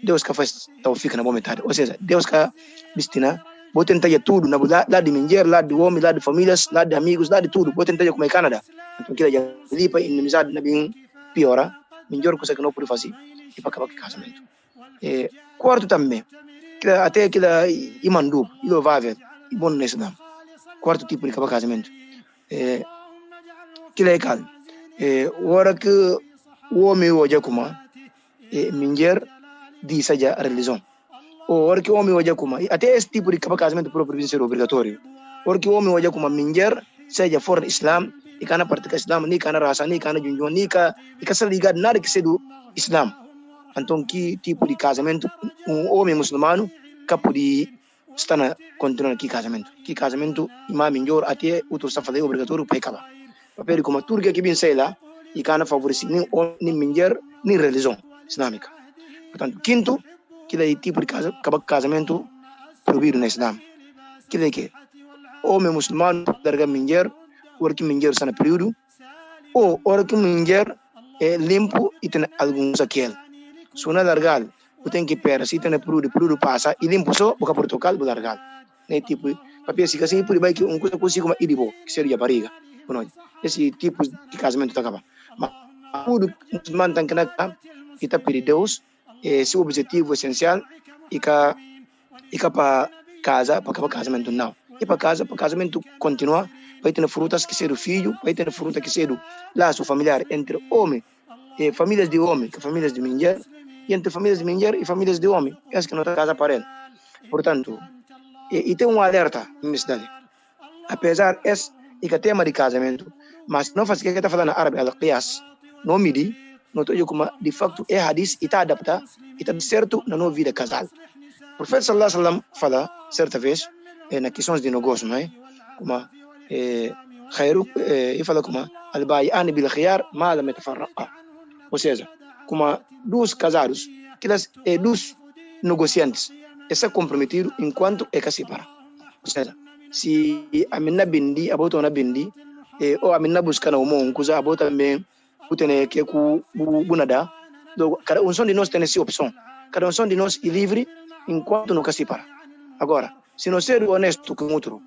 Deus que faz tawfik na boa metade. Ou seja, Deus que destina, vou tentar tudo na lá de mulher, lá de homem, lá de famílias, lá de amigos, lá de tudo. Vou tentar como é Canadá. Então que é ali para inimizade na bem piora, melhor coisa que não pode fazer e para acabar com o casamento. Quarto também, que até aquilo imandu, louvável, e bom nesse não. Quarto tipo de acabar com o casamento. Que é calmo. Hora que o homem hoje como mulher diz a religião. Ou hora que o homem hoje como até esse tipo de acabar com o casamento próprio ser obrigatório. Hora que o homem hoje como mulher seja fora do Islam, e kana pratica Islam, ni kana raça, ni kana junjun, ni ka se ligado nada que seja do Islam. Então, que tipo de casamento homem muçulmano que pode estar continuando que casamento? Que casamento, imam melhor até outro está fazendo obrigatório para acabar. Papel como a Turquia que vem sei lá, e kana favorece nem mulher, nem religião islâmica. Portanto, quinto, que é tipo de casamento proibido no Islam. Que é que homem muçulmano larga mulher, hora que mulher está no período, ou hora que mulher é limpo e tem alguns aquele. Se não largar, você tem que esperar, se tem período passa, e limpo só, porque por tocar, vou largar. Tipo, papel assim, assim, por aí que uma coisa consigo uma iribo, que seria barriga. Esse tipo de casamento está acabando. Mas tudo muçulmano tem que naquela, e está pedindo Deus, esse objetivo essencial, e que para casa, para acabar casamento não. E para casa, para casamento continuar, vai ter frutas que ser filho, vai ter fruta que ser laço familiar entre homem, famílias de homem, que famílias de mulher, e entre famílias de mulher e famílias de homem. Essa que não está casa para ele. Portanto, e tem um alerta na minha cidade. Apesar esse que tema de casamento, mas não faz o que está falando na árabe, al-qiyas, não medir, notou como de facto é hadith e está adaptado e está certo na nossa vida casal. O profeta sallallahu alaihi wasallam fala certa vez na questões de negócio, não é? Como khairu e fala como al-bai'an bil khiyar ma lam yatafarraqa. Ou seja, como dois casados, aquelas dois negociantes, está comprometido enquanto é que se para. Ou seja, se a minha bindi, a bota na bindi, ou a minha busca na uma coisa, a bota também, o tem que com bunada, cada um de nós tem essa opção, cada um de nós é livre enquanto não se para. Agora, se nós ser honesto com o outro,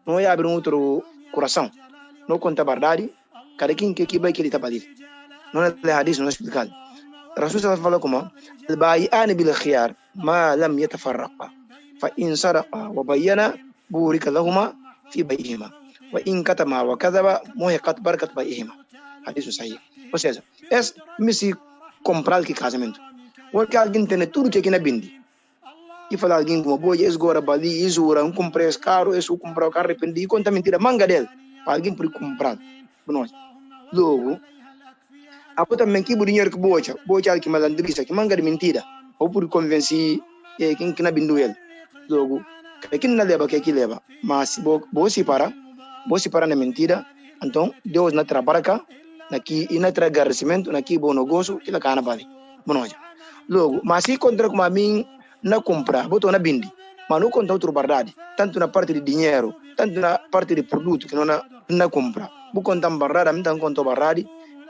não é abrir um outro coração, não conta a verdade, cada quem que vai que ele está ali. Não é hadith, não é explicado. Rasul sallallahu alaihi wasallam como al-bai'an bil khiyar ma lam yatafarraqa fa in saraqa wa bayyana burika lahuma fi bay'ihima wa in katama wa kadhaba muhiqat barakat bay'ihima. Hadith sahih. Ou seja, se comprar que casamento. Porque alguém tem tudo que na bindi. E fala alguém como boy esgora bali isura um comprar esse carro, esse comprar o carro arrependi e conta mentira manga dele. Alguém por comprar. Nós. Logo aku também que dinheiro que bocha que malandrista que manga de mentira ou por convencer quem que na bindu ele logo quem na leva que leva mas bo se para na mentira então Deus na trabalha na que e na tragarcimento na que bom negócio que la cana vale monoja logo mas se contra como a mim na comprar botou na bindi mas não conta outro verdade tanto na parte de dinheiro tanto na parte de produto que não na comprar bu conta verdade a não conta verdade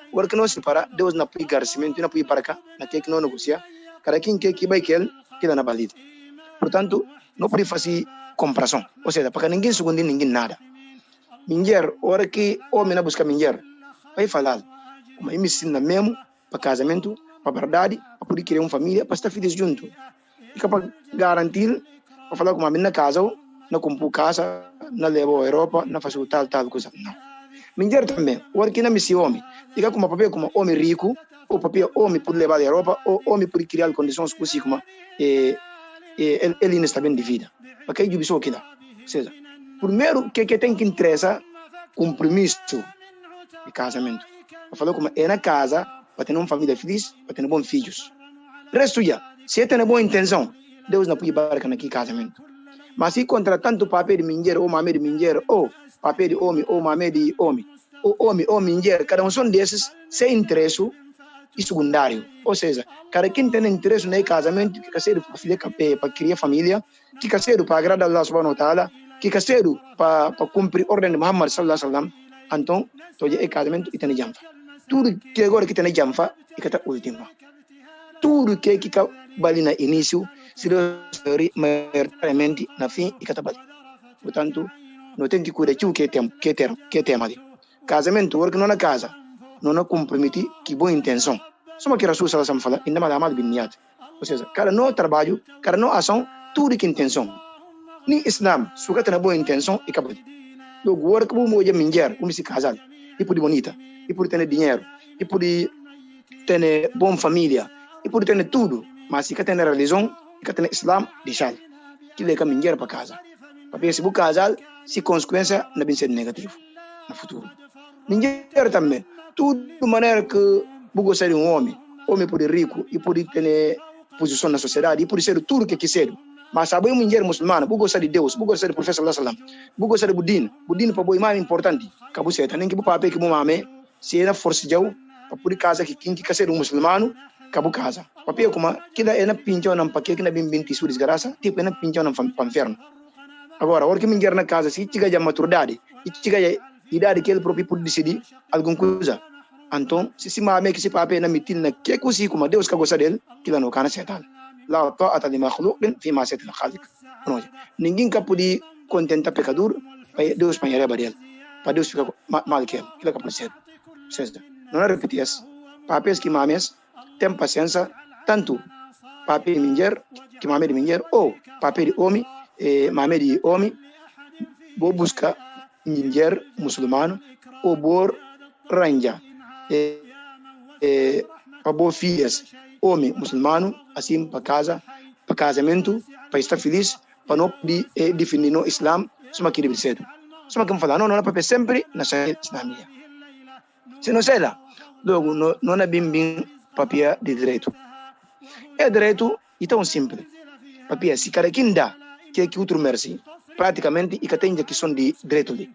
porque não se para Deus na pui garcimento na pui para cá na que não negocia cada quem que vai que dá na balida portanto não pode fazer comparação ou seja para ninguém segundo ninguém nada minher hora que homem na busca minher vai falar como me ensina mesmo para casamento para verdade para poder criar uma família para estar feliz junto e para garantir para falar como a minha casa na comprar casa na levar à Europa na fazer tal coisa não minher também, o que não me se homem, diga como papel como homem rico, ou papel homem por levar à Europa, ou homem por criar condições assim como ele não está bem de vida. Para que eu sou aqui lá. Ou seja, primeiro que tem que interessar compromisso de casamento. Eu falo como é na casa para ter uma família feliz, para ter bons filhos. Resto já, se tem boa intenção, Deus não pode barcar naquele casamento. Mas se contra tanto papel de minher ou mamãe de minher ou papel de homem ou mamãe de homem ou minher, cada um são desses sem interesse e secundário. Ou seja, cada quem tem interesse no casamento, que quer ser para criar família, que quer ser para agradar Allah subhanahu wa ta'ala, que quer ser para cumprir a ordem de Muhammad sallallahu alaihi wasallam, então, todo é casamento e tem jamfa. Tudo que agora que tem jamfa e que está última. Tudo que vale no início, se maioritariamente na fim e que está vale. Portanto, não tem que cuidar de que tema ali. Casamento, porque não é casa, não é comprometer que boa intenção. Só que Rasul sallallahu alaihi wasallam fala, ainda mais amal bin niyat. Ou seja, cada não trabalho, cada não ação, tudo que intenção. Ni Islam, suka tem boa intenção e acabou. Logo, agora que vou moja minjar, vamos se casar, e por bonita, e por ter dinheiro, e por ter boa família, e por ter tudo, mas se que tem religião, e que tem Islam, deixar. Que leca minjar para casa. Porque se você casar, se consequência não vai ser negativo no futuro. Minjar também, tudo de maneira que você ser um homem por rico, e por ter posição na sociedade, e por ser tudo que quiser. Mas sabe uma mulher muçulmana, você de Deus, você de professor sallallahu alaihi wasallam, você de Budin para boi mais importante. Cabo certo, nem que o papel que mame, se era força de para por casa que quem quer ser um muçulmano, cabo casa. Papel como que da na pinchão não para que na bem tisu desgraça, tipo na pinchão não para inferno. Agora, hora que mulher na casa, se chega já maturidade, e chega já idade que ele próprio pode decidir alguma coisa. Então, se mame que se papel na mitin na que coisa como Deus que gosta dele, que lá não cana certo. La ta'ata li makhluqin fi ma'siyatil khaliq. Ninguém que pode contentar pecador, para Deus para ele badel. Para Deus fica mal que ele que pode ser. Seja, não é repetir isso. Papéis que mames tem paciência tanto papel de mulher, que mame de mulher ou papel de homem, mame de homem, vou buscar mulher muçulmano ou bor ranja. Para boas filhas homem muçulmano, assim para casa, para casamento, para estar feliz, para não definir no Islam, só que deve ser. Só que me fala, não é para sempre na Sharia Islamia. Se não sei lá, logo não é bem papia de direito. É direito e tão simples. Papia, se cada quem dá, que é que outro merece, praticamente, e que tem que são de direito ali.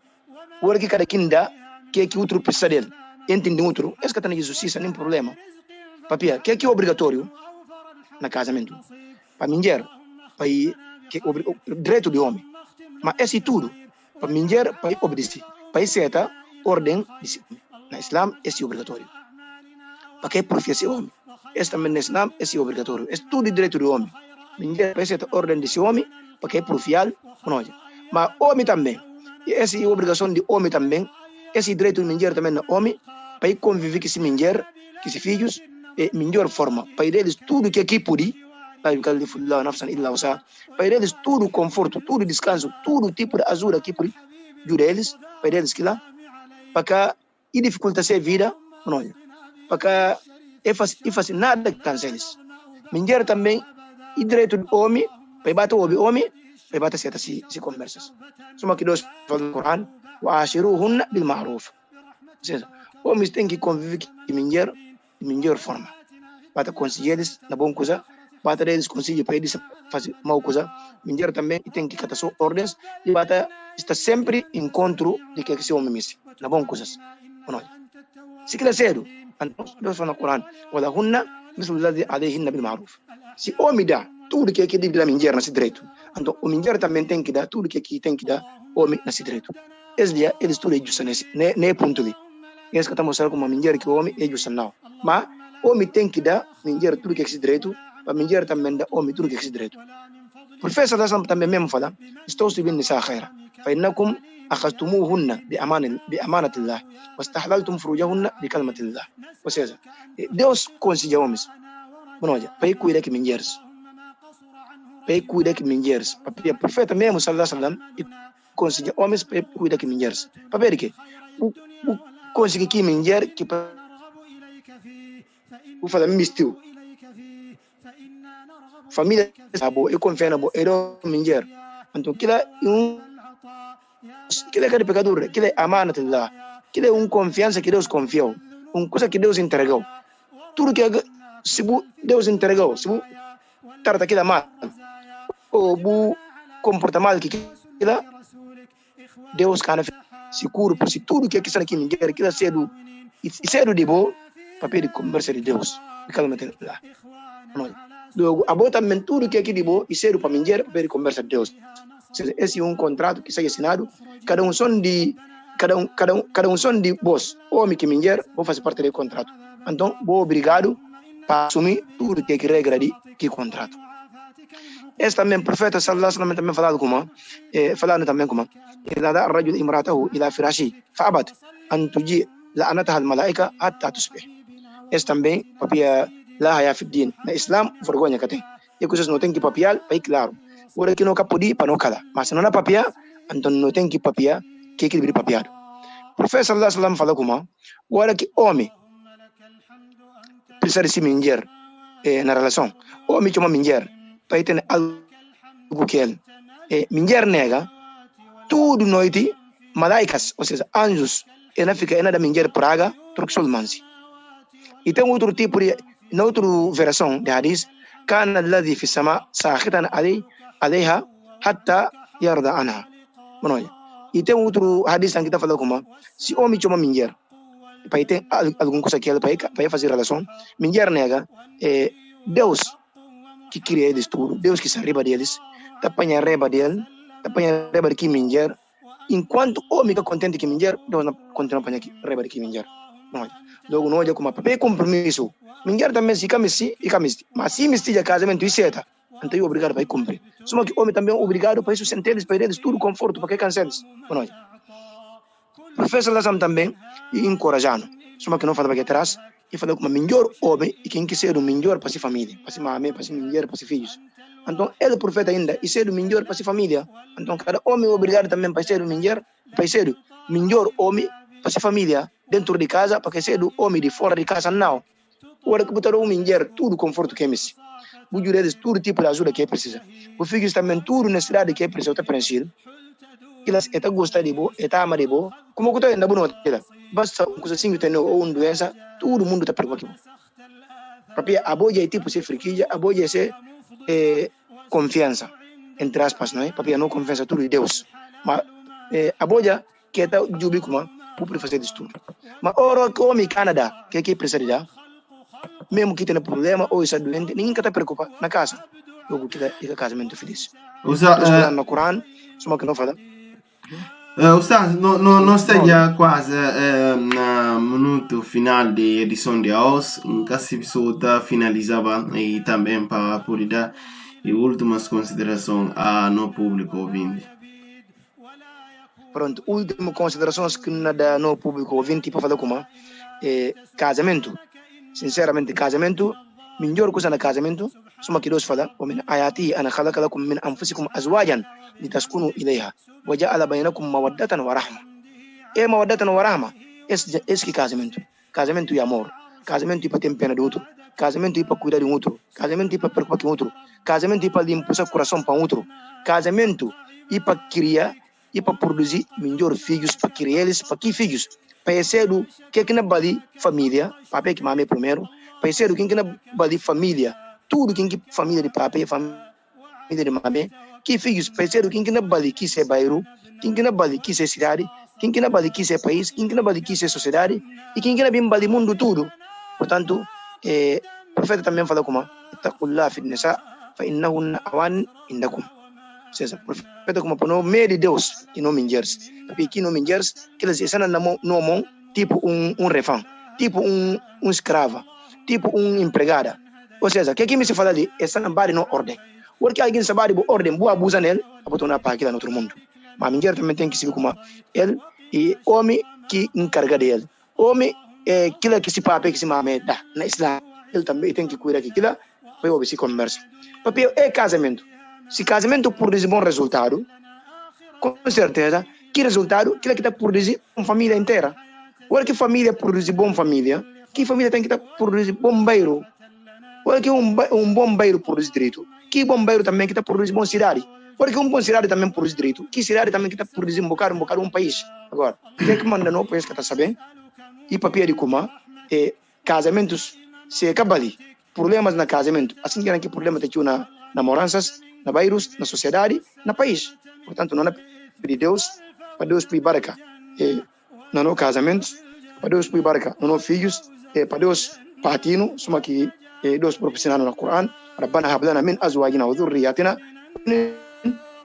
Agora que cada quem dá, que é que outro precisa dele, entende outro, esse que tem justiça, nem problema. Papia, que é obrigatório na casamento. Para mulher, para direito de homem. Mas esse tudo, para mulher, para obedecer. Para certa ordem, na Islam, esse é obrigatório. Para que profecia homem. Esse também no Islam, esse é obrigatório. Esse tudo é direito do homem. Mulher, para certa ordem desse homem, para que profiar, não. Mas homem também. Essa é a obrigação de homem também. Esse direito de mulher também no homem, para conviver com esse mulher, com esses filhos, é melhor forma. Para eles tudo que aqui pode, para eles tudo conforto, tudo descanso, tudo tipo de ajuda aqui por ajuda eles, para eles que lá, para que dificulta a vida, não. Para que faz nada que cansa eles. Mulher também, e direito do homem, para bater o homem, para bater certas se conversas. Soma que Deus fala no Corão, وَعَاشِرُوهُنَّ بِالْمَعْرُوفِ. Ou seja, homens têm que conviver com mulher de melhor forma. Bata conseguir eles na boa coisa, bata eles conseguir para eles fazer mal coisa. Mulher também tem que catar suas ordens e bata está sempre em encontro de que esse homem misse na boa coisas. Se quer cedo, então Deus fala no Corão, وَلَهُنَّ مِثْلُ الَّذِي عَلَيْهِنَّ بِالْمَعْرُوفِ. Se homem dá tudo que deve dar mulher nesse direito, então o mulher também tem que dar tudo que tem que dar homem nesse direito. Eles tudo é justo nesse ponto ali. Eles que estão mostrando como a mulher que o homem é justo não. Mas o homem tem que dar mulher tudo que é esse direito, a mulher também dá homem tudo que é esse direito. O professor também mesmo fala, estou subindo nessa khaira. فإنكم أخذتموهن بأمانة الله واستحللتم فروجهن بكلمة الله. Ou seja, Deus conseguiu homens. Para cuidar de mulheres. Para cuidar de mulheres. O profeta mesmo, sallallahu alaihi wasallam, conseguiu homens para cuidar de mulheres. Para ver que conseguir que mulher que o fala mistiu. Família sabo e confia na boa era mulher. Então aquilo é pecador, aquilo é amana de Allah, aquilo é confiança que Deus confiou, coisa que Deus entregou. Tudo que se Deus entregou, se trata aquilo mal, ou comporta mal que aquilo, Deus cana seguro por si tudo que está aqui mulher, aquilo é cedo de boa, papel de conversa de Deus, de calma de Allah. Logo, a boa também tudo que aqui de boa e cedo para mulher, papel de conversa de Deus. Esse é contrato que sai assinado, cada um são de boss, homem que mulher, vou fazer parte do contrato. Então, vou obrigado para assumir tudo que é regra de que contrato. Esse também, o profeta sallallahu alaihi wasallam também falando também como إذا دعا الرجل امرأته إلى فراشه فأبت أن تجيء لعنتها الملائكة حتى تصبح. Esse também, papia lá haya fi din. Na Islam, vergonha que tem. E coisas não tem que papiar, bem claro. Ora que não capodi para não cala. Mas se não há papiar, então não tem que papiar, que deve papiar. O profeta sallallahu alaihi wasallam falou como, ora que homem precisa de se mulher na relação. Homem chama mulher, para ter algo que ele. Mulher nega, tudo noite, malaicas, ou seja, anjos, ela fica da mulher praga, troca solmansi. E tem outro tipo de, na outra versão de hadith, كان الذي في السماء ساخطا عليها حتى يرضى عنها. E tem outro hadith que está falando como, se homem chama mulher, para ter alguma coisa que ele para fazer relação, mulher nega, Deus que cria eles tudo, Deus que se arriba deles, tá apanha a reba dele, tá apanha a reba de que mulher, enquanto homem está contente que mulher, Deus não continua a apanhar a reba de que mulher. Logo não é como papel compromisso. Mulher também se camisi e camisi, mas se mistura de casamento e seta, então é obrigado para cumprir. Só que homem também é obrigado para isso sentar eles, para eles tudo conforto, para que canceles. O professor Lassam também e encorajando. Só que não fala para que atrás e fala como melhor homem e quem quer ser o melhor para sua família, para sua mãe, para sua mulher, para seus filhos. Então ele profeta ainda e ser o melhor para sua família. Então cada homem é obrigado também para ser o melhor homem para sua família dentro de casa, para que ser o homem de fora de casa não. Ora que botar o mulher tudo conforto que é mesmo. O juredes tudo tipo de ajuda que é precisa. O filhos também tudo necessidade que é preciso tá preenchido. Elas está gostar de boa, está amar de boa. Como que tá ainda boa não. Basta um coisa assim que tem ou doença, todo mundo está preocupado. Papi aboja tipo se friquilla, aboja se confiança, entre aspas, não é? Papi não confiança tudo de Deus. Mas aboja que tá jubi kuma, por fazer isso tudo. Mas ora que o Canadá, que precisa de dar, mesmo que tenha problema ou está doente, ninguém está preocupado na casa. Logo que é casamento feliz. Deus fala no Corão, só que não fala. Ustaz, non stai già quasi no minuto final di edição de hoje, nunca se finalizava e também para poder dar as últimas considerações a no público ouvinte. Pronto, última considerações que nada no público ouvinte para falar como casamento. Sinceramente, casamento, melhor coisa no casamento, só que Deus fala, ومن آياته أن خلق لكم من أنفسكم أزواجا لتسكنوا إليها وجعل بينكم مودة ورحمة. مودة ورحمة es que casamento é amor, casamento é para ter pena do outro, casamento é para cuidar do outro, casamento é para preocupar com o outro, casamento é para limpar o coração para o outro, casamento é para criar e para produzir melhor filhos, para criar eles, para que filhos, para ser do que na bali família, papai que mame primeiro, para ser do que na bali família, tudo que família de papai, família de mame, que filhos, para ser do que na bali que se bairro, que na bali que se cidade, quem na bali que se país, quem na bali que se sociedade e quem na bem bali mundo tudo. Portanto, o profeta também fala como ittaqullah fi nisa fa innahunna awan indakum. Seja, profeta como por meio de Deus e não mingers. Porque aqui não mingers, que eles estão no mão tipo refém, tipo escrava, tipo empregada. Ou seja, que aqui me se fala de essa na base não ordem. Porque alguém sabe de ordem, boa abusa nele, a botar na para aquilo no outro mundo. Mas minger também tem que ser como ele e homem que encarga dele. Homem aquilo que se papai que se mame dá na Islam, ele também tem que cuidar daquilo para o se conversa. Porque casamento. Se casamento produz bom resultado, com certeza, que resultado que está produzir uma família inteira. Ou que família produz bom família, que família tem que produzir bombeiro. Ou que bombeiro produz direito, que bombeiro também que está produzindo bom cidade. Porque bom cidade também produz direito, que cidade também que está produzindo um bocado país. Agora, o que manda no país que está sabendo? E papel de como casamentos se acaba ali. Problemas na casamento, assim que problema tem na namoranças, na bairros, na sociedade, na país. Portanto, não é pedir Deus, para Deus pedir barca. Não casamentos, para Deus pedir barca. Não filhos, para Deus patino, soma que Deus proporcionando no Corão. ربنا هب لنا من أزواجنا وذرياتنا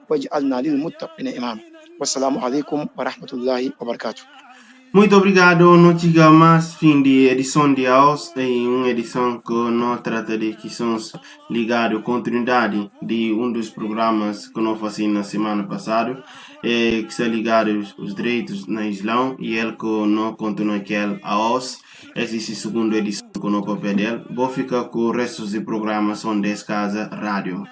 واجعلنا للمتقين إماما. والسلام عليكم ورحمة الله وبركاته. Muito obrigado, não chega mais fim de edição de hoje, uma edição que não trata de questões ligadas à continuidade de dos programas que nós fazíamos na semana passada, que está ligado aos direitos na Islã, e ele que não continua aquele a hoje, essa é a segunda edição que não papel dele, vou ficar com o resto dos programas onde Casa Rádio.